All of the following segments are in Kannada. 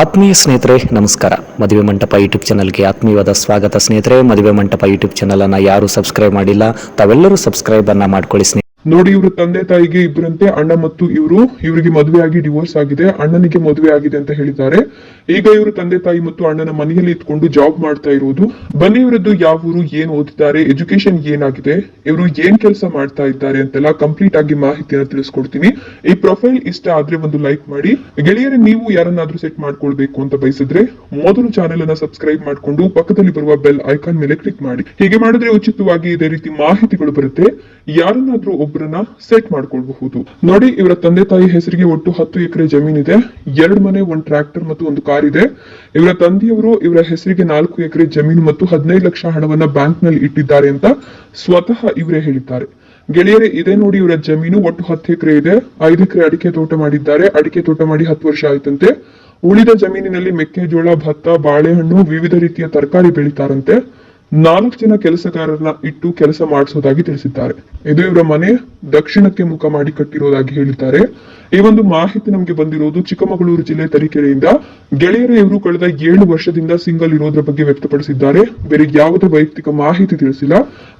ಆತ್ಮೀಯ ಸ್ನೇಹಿತರೆ ನಮಸ್ಕಾರ. ಮದುವೆ ಮಂಟಪ ಯೂಟ್ಯೂಬ್ ಚಾನಲ್ಗೆ ಆತ್ಮೀಯವಾದ ಸ್ವಾಗತ ಸ್ನೇಹಿತರೆ. ಮದುವೆ ಮಂಟಪ ಯೂಟ್ಯೂಬ್ ಚಾನಲ್ ಅನ್ನ ಯಾರು ಸಬ್ಸ್ಕ್ರೈಬ್ ಮಾಡಿಲ್ಲ, ತಾವೆಲ್ಲರೂ ಸಬ್ಸ್ಕ್ರೈಬ್ ಅನ್ನ ಮಾಡ್ಕೊಳ್ಳಿ ಸ್ನೇಹಿತರೆ. ನೋಡಿ, ಇವರು ತಂದೆ ತಾಯಿಗೆ ಇಬ್ಬರಂತೆ, ಅಣ್ಣ ಮತ್ತು ಇವರಿಗೆ ಮದುವೆ ಆಗಿ ಡಿವೋರ್ಸ್ ಆಗಿದೆ, ಅಣ್ಣನಿಗೆ ಮದುವೆ ಆಗಿದೆ ಅಂತ ಹೇಳಿದ್ದಾರೆ. ಈಗ ಇವರು ತಂದೆ ತಾಯಿ ಮತ್ತು ಅಣ್ಣನ ಮನೆಯಲ್ಲಿ ಇದ್ಕೊಂಡು ಜಾಬ್ ಮಾಡ್ತಾ ಇರುವುದು. ಬನ್ನಿ, ಇವರದ್ದು ಯಾವ ಊರು, ಏನ್ ಓದಿದ್ದಾರೆ, ಎಜುಕೇಶನ್ ಏನಾಗಿದೆ, ಇವರು ಏನ್ ಕೆಲಸ ಮಾಡ್ತಾ ಇದ್ದಾರೆ ಅಂತೆಲ್ಲ ಕಂಪ್ಲೀಟ್ ಆಗಿ ಮಾಹಿತಿಯನ್ನು ತಿಳಿಸ್ಕೊಡ್ತೀನಿ. ಈ ಪ್ರೊಫೈಲ್ ಇಷ್ಟ ಆದ್ರೆ ಒಂದು ಲೈಕ್ ಮಾಡಿ. ಗೆಳೆಯರೇ, ನೀವು ಯಾರನ್ನಾದ್ರೂ ಸೆಟ್ ಮಾಡ್ಕೊಳ್ಬೇಕು ಅಂತ ಬಯಸಿದ್ರೆ ಮೊದಲು ಚಾನೆಲ್ ಅನ್ನ ಸಬ್ಸ್ಕ್ರೈಬ್ ಮಾಡ್ಕೊಂಡು ಪಕ್ಕದಲ್ಲಿ ಬರುವ ಬೆಲ್ ಐಕಾನ್ ಮೇಲೆ ಕ್ಲಿಕ್ ಮಾಡಿ. ಹೀಗೆ ಮಾಡಿದ್ರೆ ಉಚಿತವಾಗಿ ಇದೇ ರೀತಿ ಮಾಹಿತಿಗಳು ಬರುತ್ತೆ. ಯಾರನ್ನಾದ್ರೂ ಒಬ್ಬರನ್ನ ಸೆಟ್ ಮಾಡ್ಕೊಳ್ಬಹುದು. ನೋಡಿ, ಇವರ ತಂದೆ ತಾಯಿ ಹೆಸರಿಗೆ ಒಟ್ಟು 10 ಎಕರೆ ಜಮೀನಿದೆ, 2 ಮನೆ, 1 ಟ್ರ್ಯಾಕ್ಟರ್ ಮತ್ತು 1 ಕಾರ್ ಇದೆ. ಇವರ ತಂದೆಯವರು ಇವರ ಹೆಸರಿಗೆ 4 ಎಕರೆ ಜಮೀನು ಮತ್ತು 15 ಲಕ್ಷ ಹಣವನ್ನ ಬ್ಯಾಂಕ್ ನಲ್ಲಿ ಇಟ್ಟಿದ್ದಾರೆ ಅಂತ ಸ್ವತಃ ಇವರೇ ಹೇಳಿದ್ದಾರೆ. ಗೆಳೆಯರೇ, ಇದೇ ನೋಡಿ ಇವರ ಜಮೀನು. ಒಟ್ಟು 10 ಎಕರೆ ಇದೆ. 5 ಎಕರೆ ಅಡಿಕೆ ತೋಟ ಮಾಡಿದ್ದಾರೆ. ಅಡಿಕೆ ತೋಟ ಮಾಡಿ 10 ವರ್ಷ ಆಯ್ತಂತೆ. ಉಳಿದ ಜಮೀನಿನಲ್ಲಿ ಮೆಕ್ಕೆಜೋಳ, ಭತ್ತ, ಬಾಳೆಹಣ್ಣು, ವಿವಿಧ ರೀತಿಯ ತರಕಾರಿ ಬೆಳೀತಾರಂತೆ. 4 ಜನ ಕೆಲಸಗಾರರನ್ನ ಇಟ್ಟು ಕೆಲಸ ಮಾಡಿಸೋದಾಗಿ ತಿಳಿಸಿದ್ದಾರೆ. ಇದು ಇವರ ಮನೆ ದಕ್ಷಿಣಕ್ಕೆ ಮುಖ ಮಾಡಿ ಕಟ್ಟಿರೋದಾಗಿ ಹೇಳಿದ್ದಾರೆ. ಈ ಒಂದು ಮಾಹಿತಿ ನಮಗೆ ಬಂದಿರೋದು ಚಿಕ್ಕಮಗಳೂರು ಜಿಲ್ಲೆ ತರೀಕೆರೆಯಿಂದ. ಗೆಳೆಯರೇ, ಇವರು ಕಳೆದ 7 ವರ್ಷದಿಂದ ಸಿಂಗಲ್ ಇರೋದ್ರ ಬಗ್ಗೆ ವ್ಯಕ್ತಪಡಿಸಿದ್ದಾರೆ. ಬೇರೆ ಯಾವುದೇ ವೈಯಕ್ತಿಕ ಮಾಹಿತಿ ತಿಳಿಸಿಲ್ಲ.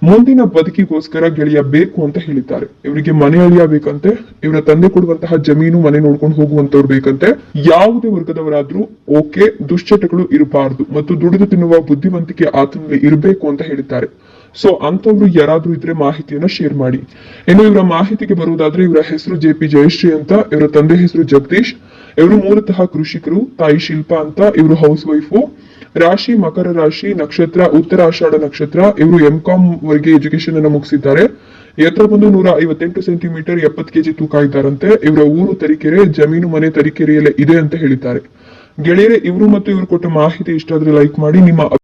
ಮುಂದಿನ ಬದುಕಿಗೋಸ್ಕರ ಗೆಳೆಯ ಬೇಕು ಅಂತ ಹೇಳಿದ್ದಾರೆ. ಇವರಿಗೆ ಮನೆ ಅಳಿಯ ಬೇಕಂತೆ. ಇವರ ತಂದೆ ಕೊಡುವಂತಹ ಜಮೀನು, ಮನೆ ನೋಡ್ಕೊಂಡು ಹೋಗುವಂತವ್ರು ಬೇಕಂತೆ. ಯಾವುದೇ ವರ್ಗದವರಾದ್ರೂ ಓಕೆ, ದುಶ್ಚಟಗಳು ಇರಬಾರದು ಮತ್ತು ದುಡಿದು ತಿನ್ನುವ ಬುದ್ಧಿವಂತಿಕೆ ಆತನಲ್ಲಿ ಇರಬೇಕು ಅಂತ ಹೇಳಿದ್ದಾರೆ. ಸೊ ಅಂತವ್ರು ಯಾರಾದ್ರೂ ಇದ್ರೆ ಮಾಹಿತಿಯನ್ನ ಶೇರ್ ಮಾಡಿ. ಇನ್ನು ಇವರ ಮಾಹಿತಿಗೆ ಬರುವುದಾದ್ರೆ, ಇವರ ಹೆಸರು JP ಜಯಶ್ರೀ ಅಂತ, ಇವರ ತಂದೆ ಹೆಸರು ಜಗದೀಶ್. ಇವರು ಮೂಲತಃ ಕೃಷಿಕರು. ತಾಯಿ ಶಿಲ್ಪಾ ಅಂತ. ಇವರು ಹೌಸ್ ವೈಫು. ರಾಶಿ ಮಕರ ರಾಶಿ, ನಕ್ಷತ್ರ ಉತ್ತರಾಷಾಢ ನಕ್ಷತ್ರ. ಇವರು MCom ವರೆಗೆ ಎಜುಕೇಶನ್ ಅನ್ನ ಮುಗಿಸಿದ್ದಾರೆ. ಎತ್ತರ ಬಂದು 158 ಸೆಂಟಿಮೀಟರ್, 70 kg ತೂಕ ಇದ್ದಾರಂತೆ. ಇವರ ಊರು ತರೀಕೆರೆ, ಜಮೀನು ಮನೆ ತರೀಕೆರೆಯಲ್ಲೇ ಇದೆ ಅಂತ ಹೇಳಿದ್ದಾರೆ. ಗೆಳೆಯರೇ, ಇವರು ಮತ್ತು ಇವರು ಕೊಟ್ಟ ಮಾಹಿತಿ ಇಷ್ಟ ಆದ್ರೆ ಲೈಕ್ ಮಾಡಿ. ನಿಮ್ಮ